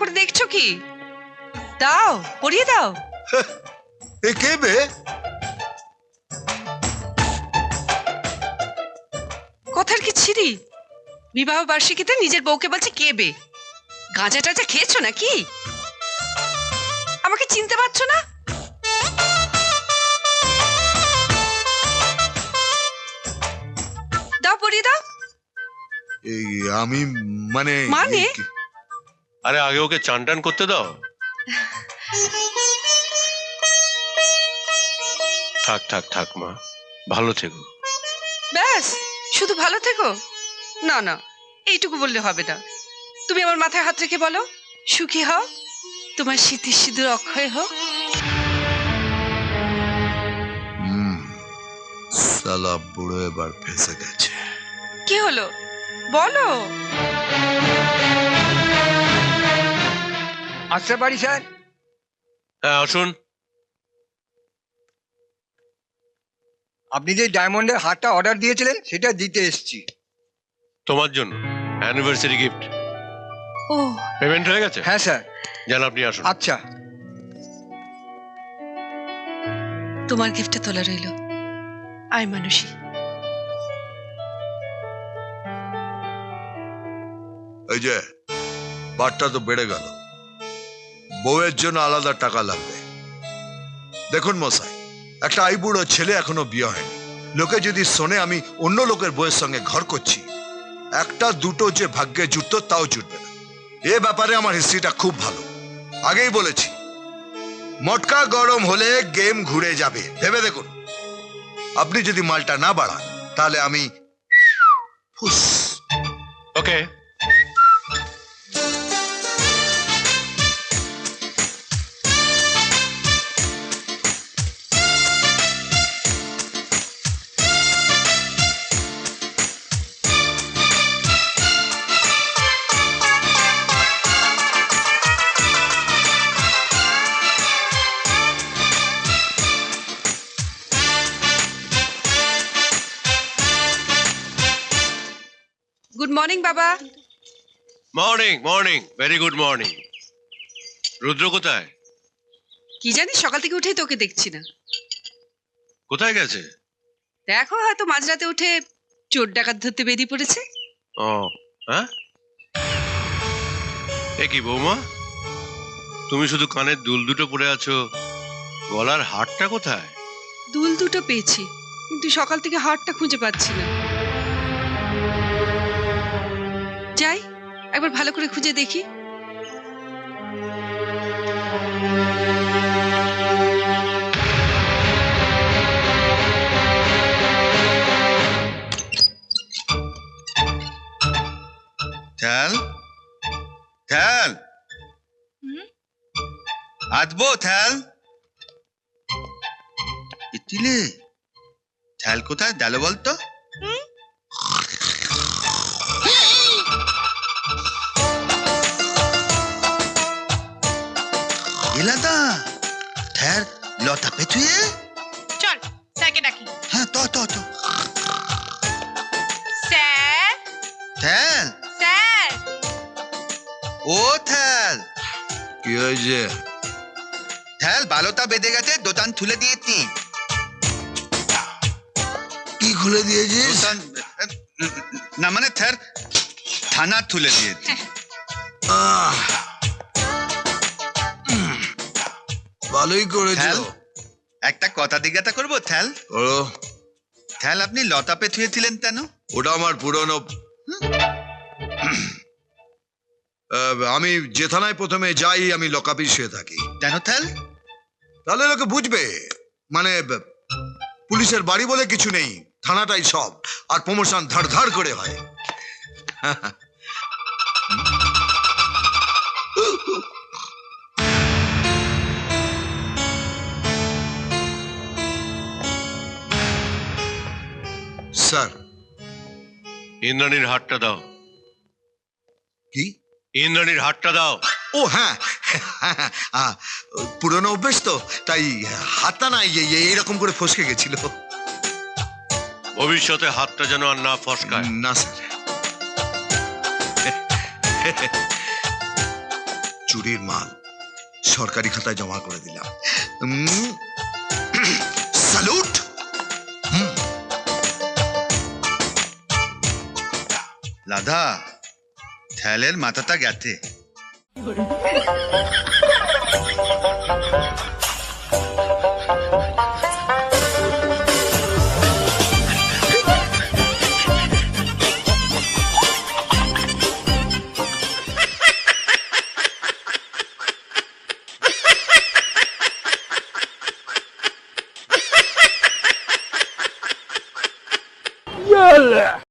করে দেখছো কি? দাও, পরিয়ে দাও। এ কে বে? কথার কি ছিরি? বিবাহ বার্ষিকীতে নিজের বউকে বলছে কে বে? গাঁজা টাজা খেয়েছো নাকি? আমাকে চিনতে পারছো না? দাও, পরিয়ে দাও। এই আমি মানে মানে? আরে আগে ওকে চান টান করতে দাও। থাক থাক থাক মা, ভালো থেকো। ব্যাস, শুধু ভালো থেকো? না না, এইটুকু বললে হবে না। তুমি আমার মাথায় হাত রেখে বলো, সুখী হও, তোমার স্মৃতি সিঁদুর অক্ষয় হোক। সালা বুড়ো এবার ফেসে গেছে। কি হলো বলো। আসতে পারি স্যার? হ্যাঁ আসুন। আপনি যে ডায়মন্ডের হারটা অর্ডার দিয়েছিলেন সেটা দিতে এসেছি। তোমার জন্য অ্যানিভার্সারি গিফট। ও পেমেন্ট হয়ে গেছে? হ্যাঁ স্যার। জান আপনি আসুন। আচ্ছা। তোমার গিফটে তোলা রইল। আয় মানুষী। এই যে বারটা তো বেড়ে গেল, বউয়ের জন্য আলাদা টাকা লাগবে। দেখুন মশাই, একটা আইবুড়ো ছেলে এখনো বিয়ে হয়নি, লোকে যদি শোনে আমি অন্য লোকের বউয়ের সঙ্গে ঘর করছি, একটা দুটো যে ভাগ্যে জুটতো তাও জুটবে না। এ ব্যাপারে আমার হিস্ট্রিটা খুব ভালো, আগেই বলেছি। মটকা গরম হলে গেম ঘুরে যাবে, ভেবে দেখুন। আপনি যদি মালটা না বাড়ান তাহলে আমি ফুস। ওকে। গুড মর্নিং বাবা। Morning morning, very good morning. Rudra কোথায়? কি জানি, সকাল থেকে উঠেই তোকে দেখছি না। কোথায় গেছে? দেখো, হয়তো মাঝরাতে উঠে চোর ডাকাত ধরতে বেরিয়ে পড়েছে। ও হ্যাঁ, এ কি বৌমা, তুমি শুধু কানের দুল দুটো পরে আছো, গলার হারটা কোথায়? দুল দুটো পেয়েছি, কিন্তু সকাল থেকে হারটা খুঁজে পাচ্ছি না। যাই, একবার ভালো করে খুঁজে দেখি। থ্যাল থ্যাল, আসবো থ্যাল? ইতিলে থ্যাল কোথায় গেল বলতো? এলাদা থ্যাল লতা পেছুয়ে চল স্যারকে ডাকি। হ্যাঁ তো তো তো স্যার, থ্যাল, স্যার। ও থ্যাল, কি হয়েছে? থ্যাল বালতা বেঁধে গেছে, দোতান তুলে দিয়েছি। কি খুলে দিয়েছিস? দোতান না মানে থ্যাল থানা তুলে দিয়েছি। আহ, ভালোই করেছো। থ্যাল, একটা কথা জিজ্ঞাসা করবো থ্যাল? করো। থ্যাল আপনি লতা পেছুয়েছিলেন কেন? ওটা আমার পুরনো। আমি যে থানায় প্রথমে যাই আমি লকআপে শুয়ে থাকি। কেন থ্যাল? তাহলে লোকে বুঝবে, মানে পুলিশের বাড়ি বলে কিছু নেই, থানাটাই সব, আর প্রমোশন ধাড় ধাড় করে হয়। স্যার। ইন্দ্রাণীর হারটা দাও। কি? ইন্দ্রাণীর হারটা দাও। ও হ্যাঁ, পুরনো অভ্যেস তো, তাই হাতটা না এইরকম করে ফসকে গেছিল। ভবিষ্যতে হাতটা যেন আর না ফসকায়। না স্যার। চুরির মাল সরকারি খাতায় জমা করে দিলাম। স্যালুট। লাদা থ্যালের মাথাটা গেছে।